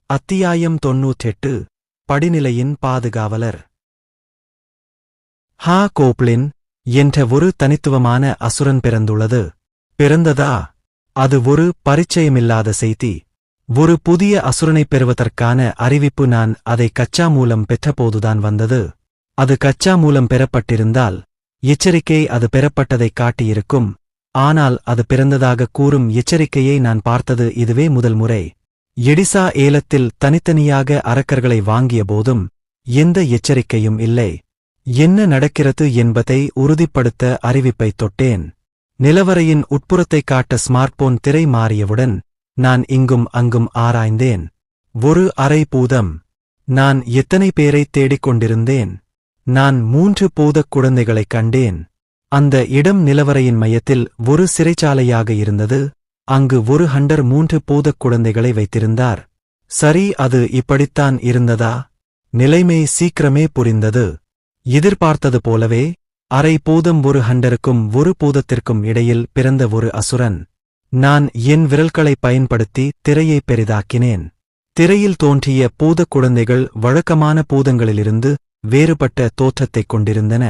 அத்தியாயம் 98 படிநிலையின் பாதுகாவலர். ஹா கோப்ளின் என்ற ஒரு தனித்துவமான அசுரன் பிறந்துள்ளது. பிறந்ததா? அது ஒரு பரிச்சயமில்லாத செய்தி. ஒரு புதிய அசுரனைப் பெறுவதற்கான அறிவிப்பு நான் அதை கச்சா மூலம் பெற்றபோதுதான் வந்தது. அது கச்சா மூலம் பெறப்பட்டிருந்தால் எச்சரிக்கை அது பெறப்பட்டதைக் காட்டியிருக்கும். ஆனால் அது பிறந்ததாக கூறும் எச்சரிக்கையை நான் பார்த்தது இதுவே முதல் முறை. எடிசா ஏலத்தில் தனித்தனியாக அரக்கர்களை வாங்கிய போதும் எந்த எச்சரிக்கையும் இல்லை. என்ன நடக்கிறது என்பதை உறுதிப்படுத்த அறிவிப்பை தொட்டேன். நிலவரையின் உட்புறத்தைக் காட்ட ஸ்மார்ட்போன் திரை மாறியவுடன் நான் இங்கும் அங்கும் ஆராய்ந்தேன். ஒரு அரை பூதம். நான் எத்தனை பேரை தேடிக் கொண்டிருந்தேன். நான் 3 பூதக் குழந்தைகளைக் கண்டேன். அந்த இடம் நிலவரையின் மையத்தில் ஒரு சிறைச்சாலையாக இருந்தது. அங்கு ஒரு ஹண்டர் 3 பூதக் குழந்தைகளை வைத்திருந்தார். சரி, அது இப்படித்தான் இருந்ததா? நிலைமை சீக்கிரமே புரிந்தது. எதிர்பார்த்தது போலவே அரை பூதம் ஒரு ஹண்டருக்கும் ஒரு பூதத்திற்கும் இடையில் பிறந்த ஒரு அசுரன். நான் என் விரல்களை பயன்படுத்தி திரையை பெரிதாக்கினேன். திரையில் தோன்றிய பூதக் குழந்தைகள் வழக்கமான பூதங்களிலிருந்து வேறுபட்ட தோற்றத்தைக் கொண்டிருந்தன.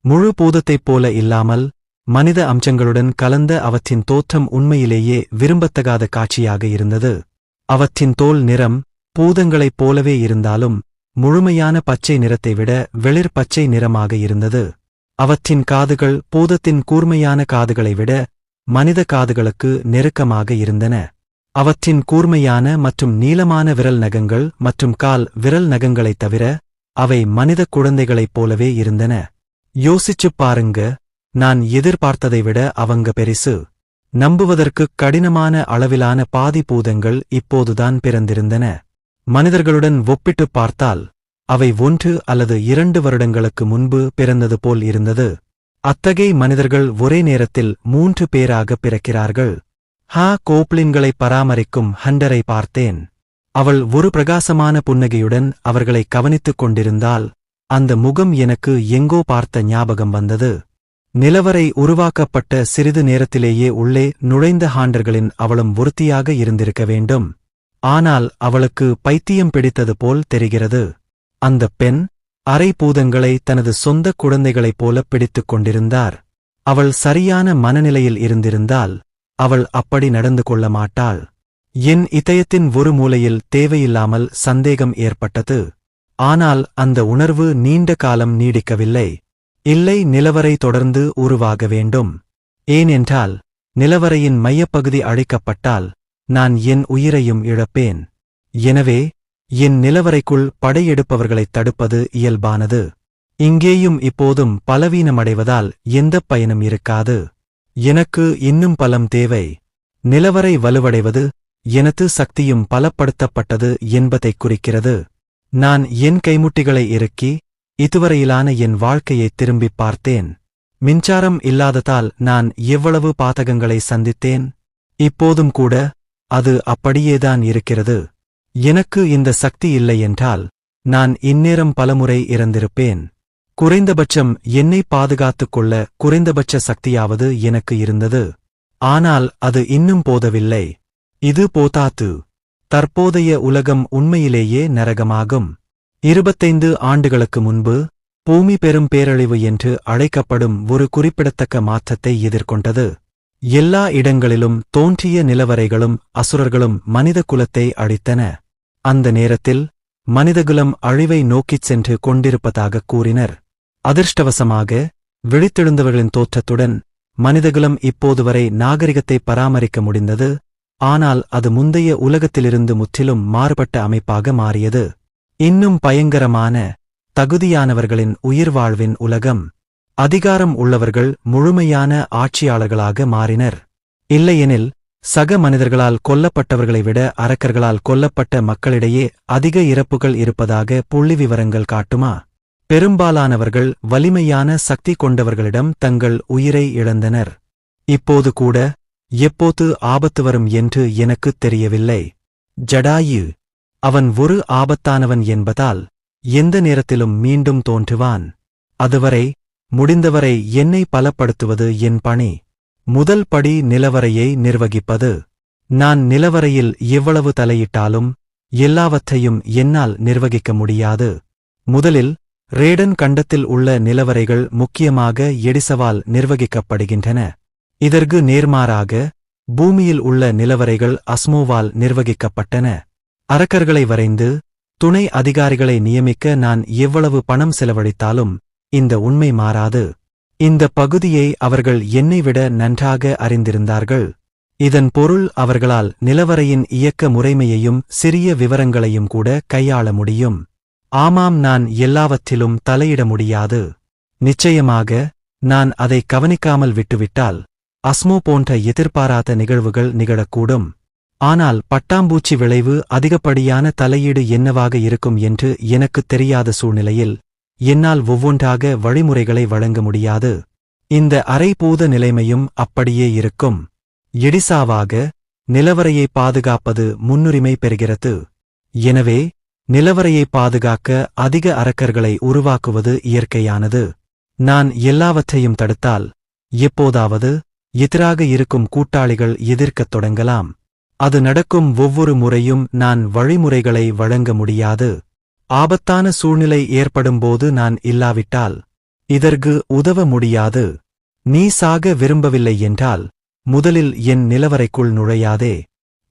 முழு பூதத்தைப் போல இல்லாமல் மனித அம்சங்களுடன் கலந்த அவற்றின் தோற்றம் உண்மையிலேயே விரும்பத்தகாத காட்சியாக இருந்தது. அவற்றின் தோல் நிறம் பூதங்களைப் போலவே இருந்தாலும் முழுமையான பச்சை நிறத்தை விட வெளிர் பச்சை நிறமாக இருந்தது. அவற்றின் காதுகள் பூதத்தின் கூர்மையான காதுகளை விட மனித காதுகளுக்கு நெருக்கமாக இருந்தன. அவற்றின் கூர்மையான மற்றும் நீளமான விரல் நகங்கள் மற்றும் கால் விரல் நகங்களைத் தவிர அவை மனித குழந்தைகளைப் போலவே இருந்தன. யோசிச்சுப் பாருங்க, நான் எதிர்பார்த்ததை விட அவங்க பெரிசு. நம்புவதற்குக் கடினமான அளவிலான பாதி பூதங்கள் இப்போதுதான் பிறந்திருந்தன. மனிதர்களுடன் ஒப்பிட்டுப் பார்த்தால் அவை 1 அல்லது 2 வருடங்களுக்கு முன்பு பிறந்தது போல் இருந்தது. அத்தகைய மனிதர்கள் ஒரே நேரத்தில் 3 பேராக பிறக்கிறார்கள். ஹா கோப்ளின்களை பராமரிக்கும் ஹண்டரை பார்த்தேன். அவள் ஒரு பிரகாசமான புன்னகையுடன் அவர்களை கவனித்துக் கொண்டிருந்தால் அந்த முகம் எனக்கு எங்கோ பார்த்த ஞாபகம் வந்தது. நிலவரை உருவாக்கப்பட்ட சிறிது நேரத்திலேயே உள்ளே நுழைந்த ஹாண்டர்களின் அவளும் ஒருத்தியாக இருந்திருக்க வேண்டும். ஆனால் அவளுக்கு பைத்தியம் பிடித்தது போல் தெரிகிறது. அந்தப் பெண் அரை பூதங்களை தனது சொந்த குழந்தைகளைப் போல பிடித்துக் கொண்டிருந்தார். அவள் சரியான மனநிலையில் இருந்திருந்தால் அவள் அப்படி நடந்து கொள்ள மாட்டாள். என் இதயத்தின் ஒரு மூலையில் தேவையில்லாமல் சந்தேகம் ஏற்பட்டது. ஆனால் அந்த உணர்வு நீண்ட காலம் நீடிக்கவில்லை. இல்லை, நிலவரை தொடர்ந்து உருவாக வேண்டும். ஏனென்றால் நிலவரையின் மையப்பகுதி அழிக்கப்பட்டால் நான் என் உயிரையும் இழப்பேன். எனவே என் நிலவரைக்குள் படையெடுப்பவர்களைத் தடுப்பது இயல்பானது. இங்கேயும் இப்போதும் பலவீனமடைவதால் எந்தப் பயனும் இருக்காது. எனக்கு இன்னும் பலம் தேவை. நிலவரை வலுவடைவது எனது சக்தியும் பலப்படுத்தப்பட்டது என்பதைக் குறிக்கிறது. நான் என் கைமுட்டிகளை இறுக்கி இதுவரையிலான என் வாழ்க்கையை திரும்பிப் பார்த்தேன். மின்சாரம் இல்லாததால் நான் எவ்வளவு பாதகங்களை சந்தித்தேன். இப்போதும் கூட அது அப்படியேதான் இருக்கிறது. எனக்கு இந்த சக்தி இல்லை என்றால் நான் இந்நேரம் பலமுறை இறந்திருப்பேன். குறைந்தபட்சம் என்னை பாதுகாத்துக் கொள்ள குறைந்தபட்ச சக்தியாவது எனக்கு இருந்தது. ஆனால் அது இன்னும் போதவில்லை. இது போதாது. தற்போதைய உலகம் உண்மையிலேயே நரகமாகும். 25 ஆண்டுகளுக்கு முன்பு பூமி பெரும் பேரழிவு என்று அழைக்கப்படும் ஒரு குறிப்பிடத்தக்க மாற்றத்தை எதிர்கொண்டது. எல்லா இடங்களிலும் தோன்றிய நிலவரைகளும் அசுரர்களும் மனித குலத்தை அழித்தன. அந்த நேரத்தில் மனிதகுலம் அழிவை நோக்கிச் சென்று கொண்டிருப்பதாகக் கூறினர். அதிர்ஷ்டவசமாக விழித்தெழுந்தவர்களின் தோற்றத்துடன் மனிதகுலம் இப்போது வரை நாகரிகத்தை பராமரிக்க முடிந்தது. ஆனால் அது முந்தைய உலகத்திலிருந்து முற்றிலும் மாறுபட்ட அமைப்பாக மாறியது. இன்னும் பயங்கரமான தகுதியானவர்களின் உயிர்வாழ்வின் உலகம். அதிகாரம் உள்ளவர்கள் முழுமையான ஆட்சியாளர்களாக மாறினர். இல்லையெனில் சக மனிதர்களால் கொல்லப்பட்டவர்களை விட அரக்கர்களால் கொல்லப்பட்ட மக்களிடையே அதிக இறப்புகள் இருப்பதாக புள்ளிவிவரங்கள் காட்டுமா? பெரும்பாலானவர்கள் வலிமையான சக்தி கொண்டவர்களிடம் தங்கள் உயிரை இழந்தனர். இப்போது கூட எப்போது ஆபத்து வரும் என்று எனக்குத் தெரியவில்லை. ஜடாயு, அவன் ஒரு ஆபத்தானவன் என்பதால் எந்த நேரத்திலும் மீண்டும் தோன்றுவான். அதுவரை முடிந்தவரை என்னை பலப்படுத்துவது என் பணி. முதல் படி நிலவரையை நிர்வகிப்பது. நான் நிலவரையில் எவ்வளவு தலையிட்டாலும் எல்லாவற்றையும் என்னால் நிர்வகிக்க முடியாது. முதலில் ரேடன் கண்டத்தில் உள்ள நிலவரைகள் முக்கியமாக எடிசவால் நிர்வகிக்கப்படுகின்றன. இதற்கு நேர்மாறாக பூமியில் உள்ள நிலவரைகள் அஸ்மோவால் நிர்வகிக்கப்பட்டன. அரக்கர்களை வரைந்து துணை அதிகாரிகளை நியமிக்க நான் எவ்வளவு பணம் செலவழித்தாலும் இந்த உண்மை மாறாது. இந்த பகுதியை அவர்கள் என்னை விட நன்றாக அறிந்திருந்தார்கள். இதன் பொருள் அவர்களால் நிலவரையின் இயக்க முறைமையையும் சிறிய விவரங்களையும் கூட கையாள முடியும். ஆமாம், நான் எல்லாவற்றிலும் தலையிட முடியாது. நிச்சயமாக நான் அதை கவனிக்காமல் விட்டுவிட்டால் அஸ்மோ போன்ற எதிர்பாராத நிகழ்வுகள் நிகழக்கூடும். ஆனால் பட்டாம்பூச்சி விளைவு அதிகப்படியான தலையீடு என்னவாக இருக்கும் என்று எனக்குத் தெரியாத சூழ்நிலையில் என்னால் ஒவ்வொன்றாக வழிமுறைகளை வழங்க முடியாது. இந்த அரைபூத நிலைமையும் அப்படியே இருக்கும். எடிசாவாக நிலவரையை பாதுகாப்பது முன்னுரிமை பெறுகிறது. எனவே நிலவரையை பாதுகாக்க அதிக அரக்கர்களை உருவாக்குவது இயற்கையானது. நான் எல்லாவற்றையும் தடுத்தால் எப்போதாவது எதிராக இருக்கும் கூட்டாளிகள் எதிர்க்கத் தொடங்கலாம். அது நடக்கும் ஒவ்வொரு முறையும் நான் வழிமுறைகளை வழங்க முடியாது. ஆபத்தான சூழ்நிலை ஏற்படும்போது நான் இல்லாவிட்டால் இதற்கு உதவ முடியாது. நீ சாக விரும்பவில்லை என்றால் முதலில் என் நிலவரைக்குள் நுழையாதே.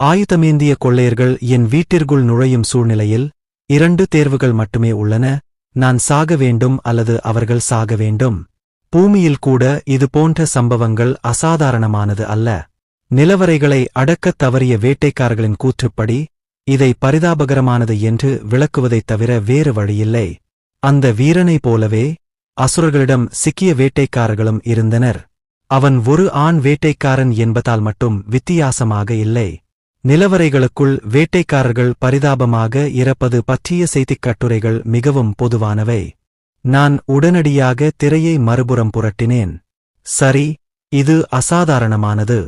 ஆயுதமேந்திய கொள்ளையர்கள் என் வீட்டிற்குள் நுழையும் சூழ்நிலையில் 2 தேர்வுகள் மட்டுமே உள்ளன. நான் சாக வேண்டும் அல்லது அவர்கள் சாக வேண்டும். பூமியில் கூட இதுபோன்ற சம்பவங்கள் அசாதாரணமானது அல்ல. நிலவரைகளை அடக்கத் தவறிய வேட்டைக்காரர்களின் கூற்றுப்படி இதை பரிதாபகரமானது என்று விளக்குவதைத் தவிர வேறு வழியில்லை. அந்த வீரனைப் போலவே அசுரர்களிடம் சிக்கிய வேட்டைக்காரர்களும் இருந்தனர். அவன் ஒரு ஆண் வேட்டைக்காரன் என்பதால் மட்டும் வித்தியாசமாக இல்லை. நிலவரைகளுக்குள் வேட்டைக்காரர்கள் பரிதாபமாக இறப்பது பற்றிய செய்திக் கட்டுரைகள் மிகவும் பொதுவானவை. நான் உடனடியாக திரையை மறுபுறம் புரட்டினேன். சரி, இது அசாதாரணமானது.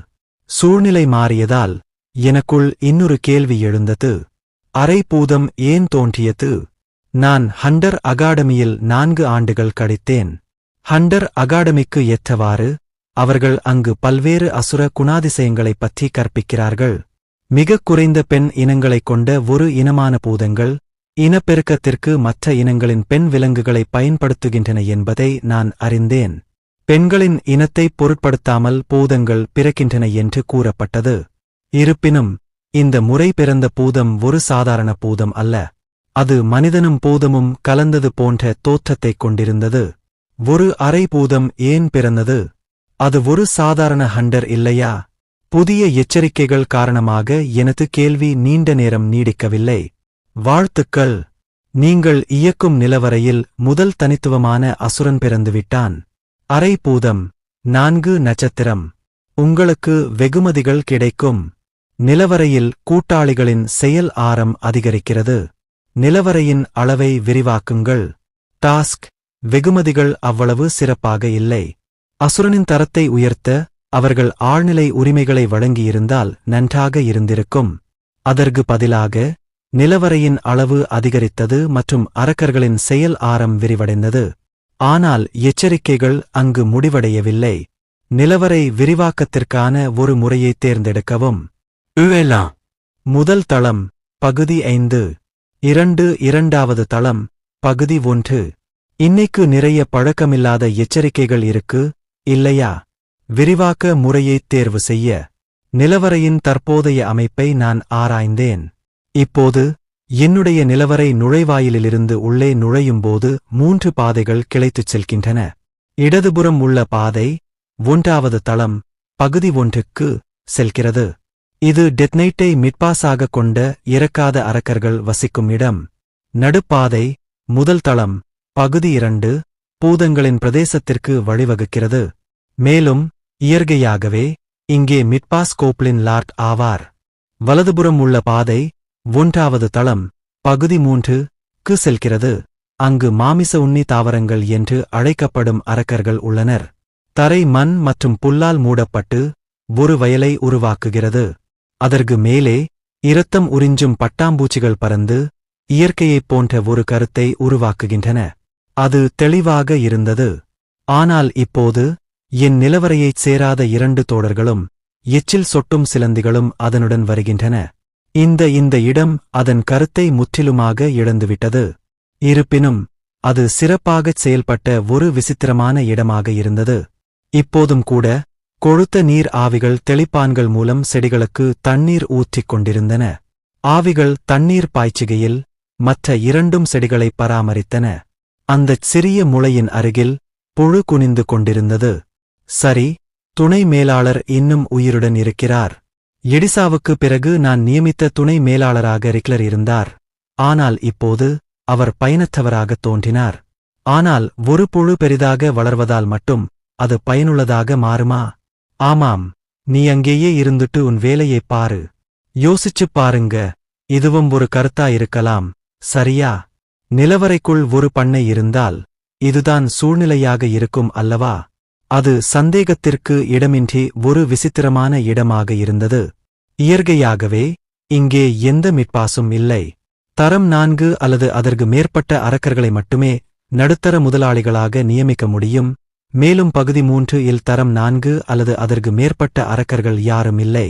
சூழ்நிலை மாறியதால் எனக்குள் இன்னொரு கேள்வி எழுந்தது. அரைபூதம் ஏன் தோன்றியது? நான் ஹண்டர் அகாடமியில் 4 ஆண்டுகள் கழித்தேன். ஹண்டர் அகாடமிக்கு ஏற்றவாறு அவர்கள் அங்கு பல்வேறு அசுர குணாதிசயங்களைப் பற்றி கற்பிக்கிறார்கள். மிகக் குறைந்த பெண் இனங்களைக் கொண்ட ஒரு இனமான பூதங்கள் இனப்பெருக்கத்திற்கு மற்ற இனங்களின் பெண் விலங்குகளை பயன்படுத்துகின்றன என்பதை நான் அறிந்தேன். பெண்களின் இனத்தைப் பொருட்படுத்தாமல் பூதங்கள் பிறக்கின்றன என்று கூறப்பட்டது. இருப்பினும் இந்த முறை பிறந்த பூதம் ஒரு சாதாரண பூதம் அல்ல. அது மனிதனும் பூதமும் கலந்தது போன்ற தோற்றத்தைக் கொண்டிருந்தது. ஒரு அரை பூதம் ஏன் பிறந்தது? அது ஒரு சாதாரண ஹண்டர் இல்லையா? புதிய எச்சரிக்கைகள் காரணமாக எனது கேள்வி நீண்ட நேரம் நீடிக்கவில்லை. வாழ்த்துக்கள், நீங்கள் இயக்கும் நிலவரையில் முதல் தனித்துவமான அசுரன் பிறந்துவிட்டான். அரை பூதம் 4 நட்சத்திரம். உங்களுக்கு வெகுமதிகள் கிடைக்கும். நிலவரையில் கூட்டாளிகளின் செயல் ஆரம் அதிகரிக்கிறது. நிலவரையின் அளவை விரிவாக்குங்கள். டாஸ்க்: வெகுமதிகள் அவ்வளவு சிறப்பாக இல்லை. அசுரனின் தரத்தை உயர்த்த அவர்கள் ஆழ்நிலை உரிமைகளை வழங்கியிருந்தால் நன்றாக இருந்திருக்கும். அதற்கு பதிலாக நிலவரையின் அளவு அதிகரித்தது மற்றும் அரக்கர்களின் செயல் ஆரம் விரிவடைந்தது. ஆனால் எச்சரிக்கைகள் அங்கு முடிவடையவில்லை. நிலவரை விரிவாக்கத்திற்கான ஒரு முறையைத் தேர்ந்தெடுக்கவும். முதல் தளம் பகுதி 5. 2வது தளம் பகுதி 1. இன்னைக்கு நிறைய பழக்கமில்லாத எச்சரிக்கைகள் இருக்கு, இல்லையா? விரிவாக்க முறையைத் தேர்வு செய்ய நிலவரையின் தற்போதைய அமைப்பை நான் ஆராய்ந்தேன். இப்போது என்னுடைய நிலவரை நுழைவாயிலிலிருந்து உள்ளே நுழையும்போது 3 பாதைகள் கிளைத்துச் செல்கின்றன. இடதுபுறம் உள்ள பாதை 1வது தளம் பகுதி 1க்கு செல்கிறது. இது டெத்னைட்டை மிட்பாஸாகக் கொண்ட இறக்காத அரக்கர்கள் வசிக்கும் இடம். நடுப்பாதை முதல் தளம் பகுதி 2 பூதங்களின் பிரதேசத்திற்கு வழிவகுக்கிறது. மேலும் இயற்கையாகவே இங்கே மிட்பாஸ் கோப்ளின் லார்ட் ஆவார். வலதுபுறம் உள்ள பாதை 1வது தளம் பகுதி 3க்கு செல்கிறது. அங்கு மாமிச உண்ணி தாவரங்கள் என்று அழைக்கப்படும் அரக்கர்கள் உள்ளனர். தரை மண் மற்றும் புல்லால் மூடப்பட்டு ஒரு வயலை உருவாக்குகிறது. அதற்கு மேலே இரத்தம் உறிஞ்சும் பட்டாம்பூச்சிகள் பறந்து இயற்கையைப் போன்ற ஒரு கருத்தை உருவாக்குகின்றன. அது தெளிவாக இருந்தது. ஆனால் இப்போது என் நிலவரையைச் சேராத 2 தோடர்களும் எச்சில் சொட்டும் சிலந்திகளும் அதனுடன் வருகின்றன. இந்த இடம் அதன் கருத்தை முற்றிலுமாக இழந்துவிட்டது. இருப்பினும் அது சிறப்பாகச் செயல்பட்ட ஒரு விசித்திரமான இடமாக இருந்தது. இப்போதும் கூட கொழுத்த நீர் ஆவிகள் தெளிப்பான்கள் மூலம் செடிகளுக்கு தண்ணீர் ஊற்றிக் கொண்டிருந்தன. ஆவிகள் தண்ணீர் பாய்ச்சுகையில் மற்ற இரண்டும் செடிகளை பராமரித்தன. அந்தச் சிறிய முளையின் அருகில் புழு குனிந்து கொண்டிருந்தது. சரி, துணை மேலாளர் இன்னும் உயிருடன் இருக்கிறார். எடிசாவுக்கு பிறகு நான் நியமித்த துணை மேலாளராக ரிக்லர் இருந்தார். ஆனால் இப்போது அவர் பயனற்றவராகத் தோன்றினார். ஆனால் ஒரு புழு பெரிதாக வளர்வதால் மட்டும் அது பயனுள்ளதாக மாறுமா? ஆமாம், நீ அங்கேயே இருந்துட்டு உன் வேலையைப் பாரு. யோசிச்சுப் பாருங்க. இதுவும் ஒரு கருத்தா இருக்கலாம், சரியா? நிலவறைக்குள் ஒரு பண்ணை இருந்தால் இதுதான் சூழ்நிலையாக இருக்கும் அல்லவா? அது சந்தேகத்திற்கு இடமின்றி ஒரு விசித்திரமான இடமாக இருந்தது. இயற்கையாகவே இங்கே எந்த மிட்பாஸும் இல்லை. தரம் 4 அல்லது அதற்கு மேற்பட்ட அரக்கர்களை மட்டுமே நடுத்தர முதலாளிகளாக நியமிக்க முடியும். மேலும் பகுதி 3 இல் தரம் 4 அல்லது அதற்கு மேற்பட்ட அரக்கர்கள் யாரும் இல்லை.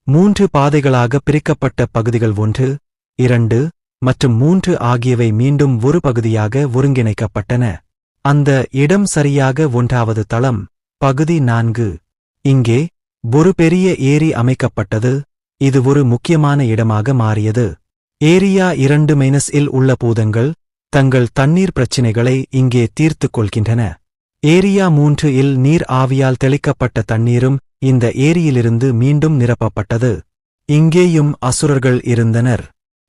3 பாதைகளாக பிரிக்கப்பட்ட பகுதிகள் 1, 2 மற்றும் 3 ஆகியவை மீண்டும் ஒரு பகுதியாக ஒருங்கிணைக்கப்பட்டன. அந்த இடம் சரியாக 1வது தளம், பகுதி 4. இங்கே ஒரு பெரிய ஏரி அமைக்கப்பட்டது. இது ஒரு முக்கியமான இடமாக மாறியது. ஏரியா 2 இல் உள்ள பூதங்கள் தங்கள் தண்ணீர் பிரச்சினைகளை இங்கே தீர்த்துக் கொள்கின்றன. ஏரியா 3 இல் நீர் ஆவியால் தெளிக்கப்பட்ட தண்ணீரும் இந்த ஏரியிலிருந்து மீண்டும் நிரப்பப்பட்டது. இங்கேயும் அசுரர்கள் இருந்தனர்.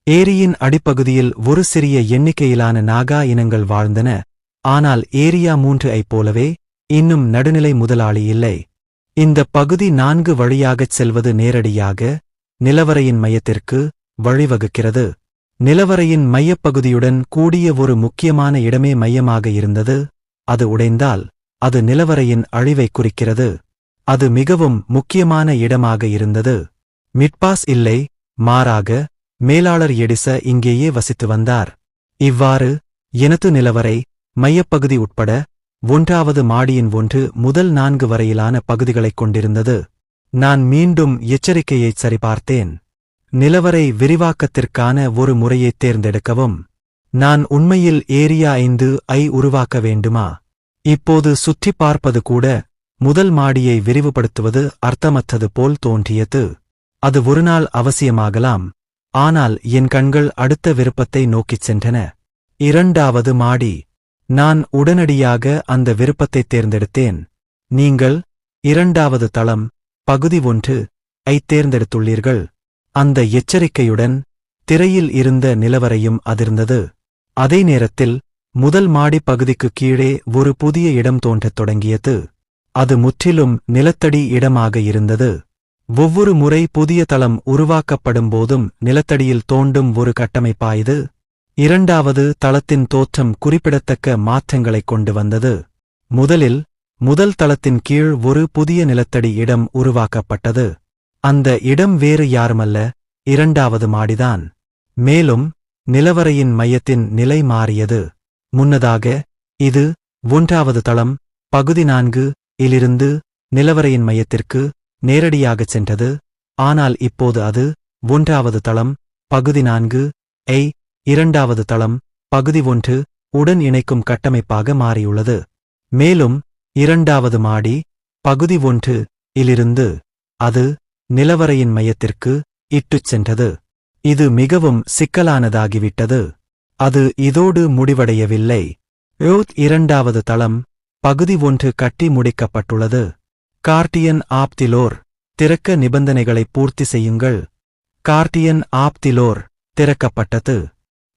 ஏரியின் அடிப்பகுதியில் ஒரு சிறிய எண்ணிக்கையிலான நாகா இனங்கள் வாழ்ந்தன. ஆனால் ஏரியா 3 ஐப் போலவே இன்னும் நடுநிலை முதலாளி இல்லை. இந்த பகுதி 4 வழியாகச் செல்வது நேரடியாக நிலவறையின் மையத்திற்கு வழிவகுக்கிறது. நிலவறையின் மையப்பகுதியுடன் கூடிய ஒரு முக்கியமான இடமே மையமாக இருந்தது. அது உடைந்தால் அது நிலவறையின் அழிவைக் குறிக்கிறது. அது மிகவும் முக்கியமான இடமாக இருந்தது. மிட்பாஸ் இல்லை, மாறாக மேலாளர் எடிச இங்கேயே வசித்து வந்தார். இவ்வாறு எனது நிலவரை மையப்பகுதி உட்பட 1வது மாடியின் 1 முதல் 4 வரையிலான பகுதிகளைக் கொண்டிருந்தது. நான் மீண்டும் எச்சரிக்கையைச் சரிபார்த்தேன். நிலவரை விரிவாக்கத்திற்கான ஒரு முறையைத் தேர்ந்தெடுக்கவும். நான் உண்மையில் ஏரியா 5 ஐ உருவாக்க வேண்டுமா? இப்போது சுற்றிப் பார்ப்பது கூட முதல் மாடியை விரிவுபடுத்துவது அர்த்தமற்றது போல் தோன்றியது. அது ஒருநாள் அவசியமாகலாம். ஆனால் என் கண்கள் அடுத்த விருப்பத்தை நோக்கிச் சென்றன. 2வது மாடி. நான் உடனடியாக அந்த விருப்பத்தைத் தேர்ந்தெடுத்தேன். நீங்கள் 2வது தளம், பகுதி 1 ஐத் தேர்ந்தெடுத்துள்ளீர்கள். அந்த எச்சரிக்கையுடன் திரையில் இருந்த நிலவரையும் அதிர்ந்தது. அதே நேரத்தில் முதல் மாடி பகுதிக்கு கீழே ஒரு புதிய இடம் தோன்றத் தொடங்கியது. அது முற்றிலும் நிலத்தடி இடமாக இருந்தது. ஒவ்வொரு முறை புதிய தளம் உருவாக்கப்படும் போதும் நிலத்தடியில் தோண்டும் ஒரு கட்டமைப்பாயுது. 2வது தளத்தின் தோற்றம் குறிப்பிடத்தக்க மாற்றங்களைக் கொண்டு வந்தது. முதல் தளத்தின் கீழ் ஒரு புதிய நிலத்தடி இடம் உருவாக்கப்பட்டது. அந்த இடம் வேறு யாருமல்ல, 2வது மாடிதான். மேலும் நிலவறையின் மையத்தின் நிலை மாறியது. முன்னதாக இது 1வது தளம், பகுதி 4 இலிருந்து நிலவறையின் மையத்திற்கு நேரடியாகச் சென்றது. ஆனால் இப்போது அது 1வது தளம், பகுதி 4 ஐ 2வது தளம், பகுதி 1 உடன் இணைக்கும் கட்டமைப்பாக மாறியுள்ளது. மேலும் 2வது மாடி, பகுதி 1 இலிருந்து அது நிலவறையின் மையத்திற்கு இட்டுச் சென்றது. இது மிகவும் சிக்கலானதாகிவிட்டது. அது இதோடு முடிவடையவில்லை. 2வது தளம், பகுதி 1 கட்டி முடிக்கப்பட்டுள்ளது. கார்டியன் ஆப் தி லோர் திறக்க நிபந்தனைகளை பூர்த்தி செய்யுங்கள். கார்டியன் ஆப் தி லோர் திறக்கப்பட்டது.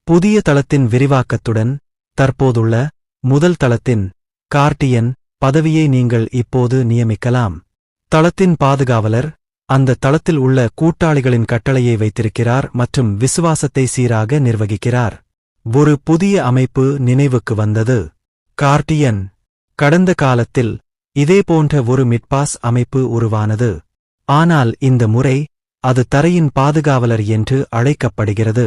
புதிய தளத்தின் விரிவாக்கத்துடன் தற்போதுள்ள முதல் தளத்தின் கார்டியன் பதவியை நீங்கள் இப்போது நியமிக்கலாம். தளத்தின் பாதுகாவலர் அந்த தளத்தில் உள்ள கூட்டாளிகளின் கட்டளையை வைத்திருக்கிறார் மற்றும் விசுவாசத்தை சீராக நிர்வகிக்கிறார். ஒரு புதிய அமைப்பு நினைவுக்கு வந்தது. கார்டியன். கடந்த காலத்தில் இதேபோன்ற ஒரு மிட்பாஸ் அமைப்பு உருவானது. ஆனால் இந்த முறை அது தரையின் பாதுகாவலர் என்று அழைக்கப்படுகிறது.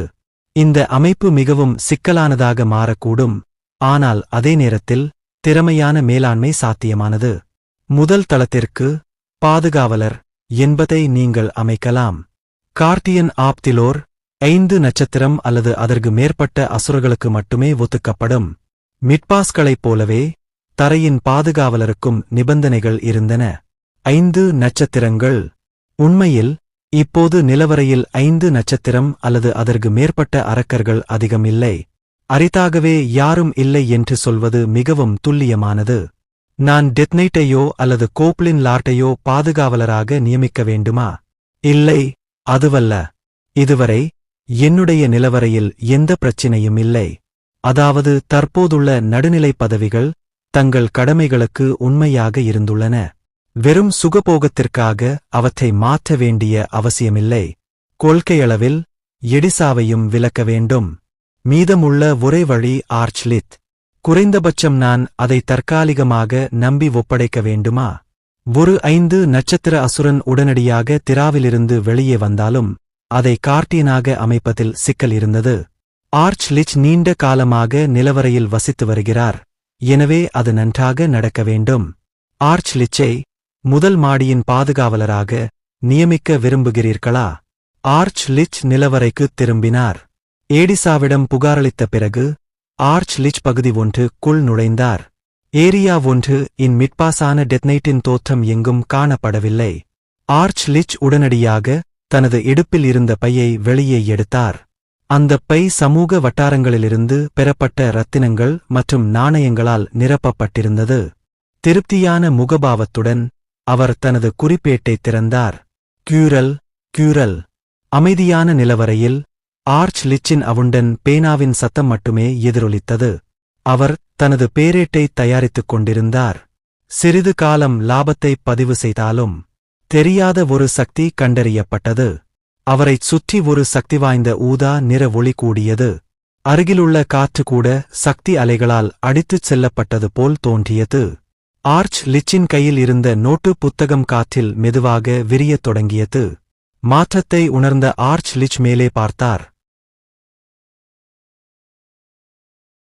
இந்த அமைப்பு மிகவும் சிக்கலானதாக மாறக்கூடும், ஆனால் அதே நேரத்தில் திறமையான மேலாண்மை சாத்தியமானது. முதல் தளத்திற்கு பாதுகாவலர் என்பதை நீங்கள் அமைக்கலாம். கார்டியன் ஆப்திலோர் 5 நட்சத்திரம் அல்லது அதற்கு மேற்பட்ட அசுரர்களுக்கு மட்டுமே ஒத்துக்கப்படும். மிட்பாஸ்களைப் போலவே தரையின் பாதுகாவலருக்கும் நிபந்தனைகள் இருந்தன. 5 நட்சத்திரங்கள். உண்மையில் இப்போது நிலவரையில் 5 நட்சத்திரம் அல்லது அதற்கு மேற்பட்ட அரக்கர்கள் அதிகம் இல்லை. அரிதாகவே யாரும் இல்லை என்று சொல்வது மிகவும் துல்லியமானது. நான் டெத்னைட்டையோ அல்லது கோப்ளின் லார்ட்டையோ பாதுகாவலராக நியமிக்க வேண்டுமா? இல்லை, அதுவல்ல. இதுவரை என்னுடைய நிலவரையில் எந்த பிரச்சினையும் இல்லை. அதாவது தற்போதுள்ள நடுநிலை பதவிகள் தங்கள் கடமைகளுக்கு உண்மையாக இருந்துள்ளன. வெறும் சுகபோகத்திற்காக அவற்றை மாற்ற வேண்டிய அவசியமில்லை. கொள்கையளவில் எடிசாவையும் விலக்க வேண்டும். மீதமுள்ள ஒரே வழி ஆர்ச்லித். குறைந்தபட்சம் நான் அதை தற்காலிகமாக நம்பி ஒப்படைக்க வேண்டுமா? ஒரு 5 நட்சத்திர அசுரன் உடனடியாக திராவிலிருந்து வெளியே வந்தாலும் அதை கார்டியனாக அமைப்பதில் சிக்கல் இருந்தது. ஆர்ச்லிச் நீண்ட காலமாக நிலவரையில் வசித்து வருகிறார். எனவே அது நன்றாக நடக்க வேண்டும். ஆர்ச்லிச்சை முதல் மாடியின் பாதுகாவலராக நியமிக்க விரும்புகிறீர்களா? ஆர்ச்லிச் நிலவரைக்குத் திரும்பினார். ஏடிசாவிடம் புகாரளித்த பிறகு ஆர்ச்லிச் பகுதி 1க்குள் நுழைந்தார். ஏரியா 1 இன் மிட்பாஸான டெத்னைட்டின் தோற்றம் எங்கும் காணப்படவில்லை. ஆர்ச்லிச் உடனடியாக தனது இடுப்பில் இருந்த பையை வெளியே எடுத்தார். அந்தப் பை சமூக வட்டாரங்களிலிருந்து பெறப்பட்ட இரத்தினங்கள் மற்றும் நாணயங்களால் நிரப்பப்பட்டிருந்தது. திருப்தியான முகபாவத்துடன் அவர் தனது குறிப்பேட்டைத் திறந்தார். கியூரல். அமைதியான நிலவரையில் ஆர்ச்லிச்சின் அவுண்டன் பேனாவின் சத்தம் மட்டுமே எதிரொலித்தது. அவர் தனது பேரேட்டைத் தயாரித்துக் கொண்டிருந்தார். சிறிது காலம் லாபத்தைப் பதிவு செய்தாலும் தெரியாத ஒரு சக்தி கண்டறியப்பட்டது. அவரைச் சுற்றி ஒரு சக்தி வாய்ந்த ஊதா நிற ஒளி கூடியது. அருகிலுள்ள காற்று கூட சக்தி அலைகளால் அடித்துச் செல்லப்பட்டது போல் தோன்றியது. ஆர்ச் லிச்சின் கையில் இருந்த நோட்டு புத்தகம் காற்றில் மெதுவாக விரியத் தொடங்கியது. மாற்றத்தை உணர்ந்த ஆர்ச் லிச் மேலே பார்த்தார்.